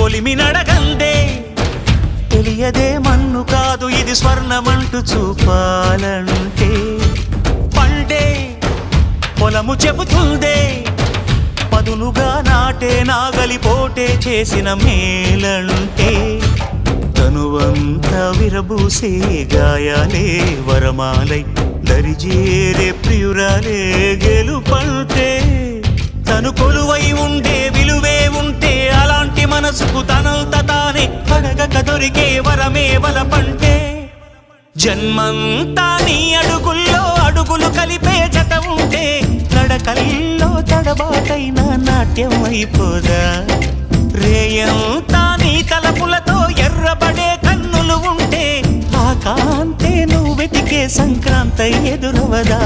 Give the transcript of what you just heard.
కొలిమి నడగందే తెలియదే మన్ను కాదు ఇది స్వర్ణమంటూ చూపాలంటే పండే పొలము చెబుతుందే పదునుగా నాటే నాగలిపోటే చేసిన మేలంటే తనువంతా విరబూసే గాయాలే వరమాలై దరిజేరే ప్రియురాలే గెలుపంటే తను కొలువై ఉండే విలువే ఉంటే అలాంటి మనసుకు తనంత తానే అడగక దొరికే వరమే వలపంటే జన్మంతా నీ అడుగుల్లో అడుగులు కలిపే జత ఉంటే నడకల్లో తడబాటైన నాట్యం అయిపోదా రేయంతా నీ తలపులతో ఎర్రబడే కన్నులు ఉంటే ఆ కాంతే నువ్వు వెతికే సంక్రాంతి ఎదురవదా